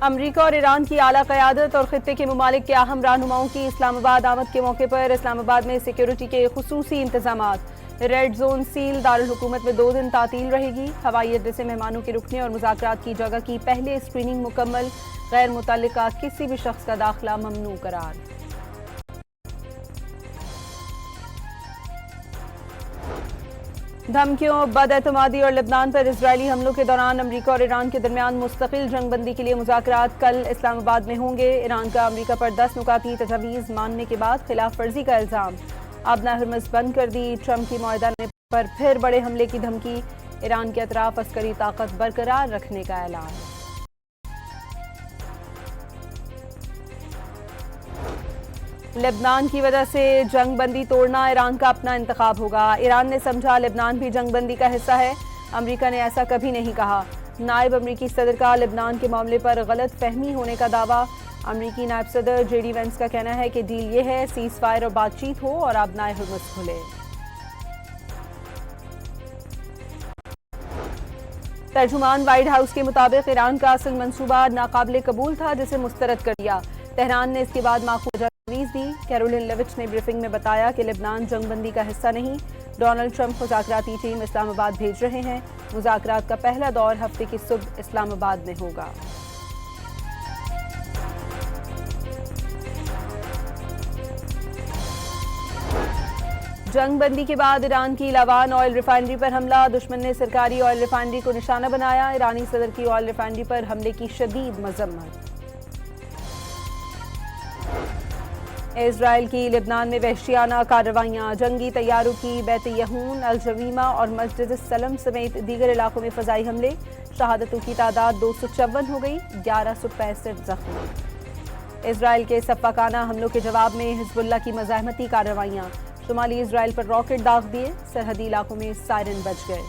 امریکہ اور ایران کی اعلیٰ قیادت اور خطے کے ممالک کے اہم رہنماؤں کی اسلام آباد آمد کے موقع پر اسلام آباد میں سیکیورٹی کے خصوصی انتظامات۔ ریڈ زون سیل، دارالحکومت میں 2 دن تعطیل رہے گی۔ ہوائی اڈے سے مہمانوں کے رکنے اور مذاکرات کی جگہ کی پہلے اسکریننگ مکمل، غیر متعلقہ کسی بھی شخص کا داخلہ ممنوع قرار۔ دھمکیوں، بد اعتمادی اور لبنان پر اسرائیلی حملوں کے دوران امریکہ اور ایران کے درمیان مستقل جنگ بندی کے لیے مذاکرات کل اسلام آباد میں ہوں گے۔ ایران کا امریکہ پر 10 نکاتی تجاویز ماننے کے بعد خلاف ورزی کا الزام۔ آبنہ ہرمز بند کر دی، ٹرمپ کی معاہدہ پر پھر بڑے حملے کی دھمکی۔ ایران کے اطراف عسکری طاقت برقرار رکھنے کا اعلان۔ لبنان کی وجہ سے جنگ بندی توڑنا ایران کا اپنا انتخاب ہوگا۔ ایران نے سمجھا لبنان بھی جنگ بندی کا حصہ ہے۔ امریکہ نے ایسا کبھی نہیں کہا۔ نائب امریکی صدر کا لبنان کے معاملے پر غلط فہمی ہونے کا دعویٰ۔ امریکی نائب صدر جے ڈی وینس کا کہنا ہے کہ ڈیل یہ ہے سیز فائر اور بات چیت ہو اور آبنائے ہرمز کھلے۔ ترجمان وائٹ ہاؤس کے مطابق ایران کا اصل منصوبہ ناقابل قبول تھا جسے مسترد کر دیا۔ تہران نے اس کے بعد معقول تجاویز دی۔ کیرولین لیوچ نے بریفنگ میں بتایا کہ لبنان جنگ بندی کا حصہ نہیں۔ ڈونلڈ ٹرمپ مذاکراتی ٹیم اسلام آباد بھیج رہے ہیں۔ مذاکرات کا پہلا دور ہفتے کی صبح اسلام آباد میں ہوگا۔ جنگ بندی کے بعد ایران کی لاوان آئل ریفائنری پر حملہ۔ دشمن نے سرکاری آئل ریفائنری کو نشانہ بنایا۔ ایرانی صدر کی آئل ریفائنری پر حملے کی شدید مذمت۔ اسرائیل کی لبنان میں وحشیانہ کارروائیاں، جنگی طیاروں کی بیت یہون، الجویمہ اور مسجد السلم سمیت دیگر علاقوں میں فضائی حملے۔ شہادتوں کی تعداد 256 ہو گئی، 1165 زخمی۔ اسرائیل کے سفاکانہ حملوں کے جواب میں حزب اللہ کی مزاحمتی کارروائیاں۔ شمالی اسرائیل پر راکٹ داغ دیے، سرحدی علاقوں میں سائرن بج گئے۔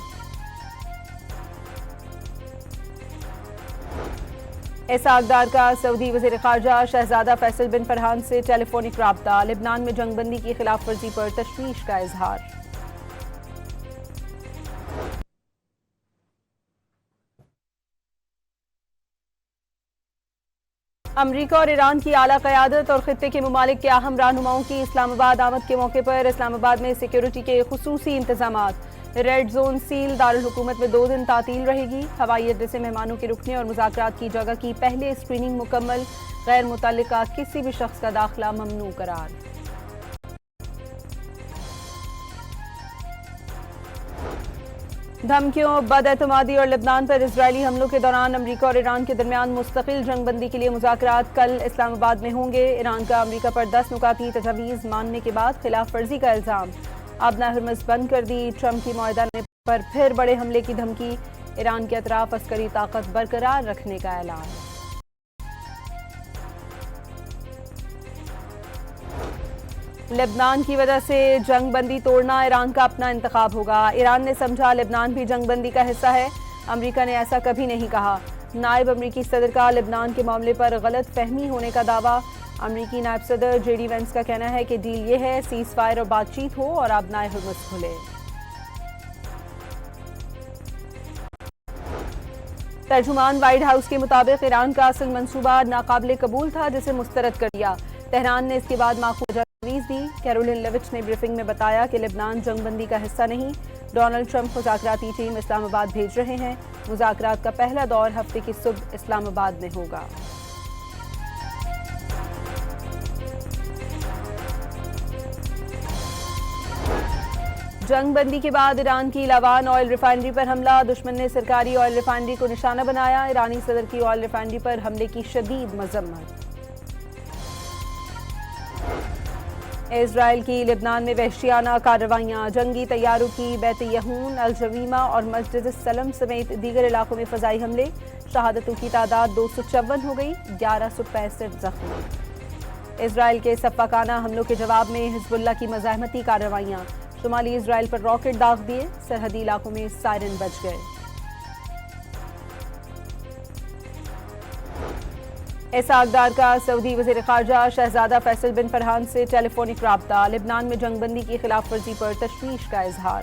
اسحاق ڈار کا سعودی وزیر خارجہ شہزادہ فیصل بن فرحان سے ٹیلی فونک رابطہ۔ لبنان میں جنگ بندی کی خلاف ورزی پر تشویش کا اظہار۔ امریکہ اور ایران کی اعلیٰ قیادت اور خطے کے ممالک کے اہم رہنماؤں کی اسلام آباد آمد کے موقع پر اسلام آباد میں سیکیورٹی کے خصوصی انتظامات۔ ریڈ زون سیل، دارالحکومت میں 2 دن تعطیل رہے گی۔ ہوائی اڈے سے مہمانوں کے رکنے اور مذاکرات کی جگہ کی پہلے اسکریننگ مکمل، غیر متعلقہ کسی بھی شخص کا داخلہ ممنوع قرار۔ دھمکیوں، بد اعتمادی اور لبنان پر اسرائیلی حملوں کے دوران امریکہ اور ایران کے درمیان مستقل جنگ بندی کے لیے مذاکرات کل اسلام آباد میں ہوں گے۔ ایران کا امریکہ پر 10 نکاتی تجاویز ماننے کے بعد خلاف ورزی کا الزام۔ آبنہ ہرمز بند کر دی، ٹرمپ کی معاہدہ پر پھر بڑے حملے کی دھمکی۔ ایران کے اطراف عسکری طاقت برقرار رکھنے کا اعلان۔ لبنان کی وجہ سے جنگ بندی توڑنا ایران کا اپنا انتخاب ہوگا۔ ایران نے سمجھا لبنان بھی جنگ بندی کا حصہ ہے۔ امریکہ نے ایسا کبھی نہیں کہا۔ نائب امریکی صدر کا لبنان کے معاملے پر غلط فہمی ہونے کا دعویٰ۔ امریکی نائب صدر جے ڈی وینس کا کہنا ہے کہ ڈیل یہ ہے سیز فائر اور بات چیت ہو اور آبنائے ہرمز کھلے۔ ترجمان وائٹ ہاؤس کے مطابق ایران کا اصل منصوبہ ناقابل قبول تھا جسے مسترد کر دیا۔ تہران نے اس کے بعد معقول تجاویز دی۔ کیرولین لیوچ نے بریفنگ میں بتایا کہ لبنان جنگ بندی کا حصہ نہیں۔ ڈونلڈ ٹرمپ مذاکراتی ٹیم اسلام آباد بھیج رہے ہیں۔ مذاکرات کا پہلا دور ہفتے کی صبح اسلام آباد میں ہوگا۔ جنگ بندی کے بعد ایران کی لاوان آئل ریفائنری پر حملہ۔ دشمن نے سرکاری آئل ریفائنری کو نشانہ بنایا۔ ایرانی صدر کی آئل ریفائنری پر حملے کی شدید مذمت۔ اسرائیل کی لبنان میں وحشیانہ کارروائیاں، جنگی طیاروں کی بیت یہون، الجویمہ اور مسجد السلم سمیت دیگر علاقوں میں فضائی حملے۔ شہادتوں کی تعداد 256 ہو گئی، 1165 زخمی۔ اسرائیل کے سفاکانہ حملوں کے جواب میں حزب اللہ کی مزاحمتی کارروائیاں۔ شمالی اسرائیل پر راکٹ داغ دیے، سرحدی علاقوں میں سائرن بج گئے۔ اسحاق ڈار کا سعودی وزیر خارجہ شہزادہ فیصل بن فرحان سے ٹیلی فونک رابطہ۔ لبنان میں جنگ بندی کی خلاف ورزی پر تشویش کا اظہار۔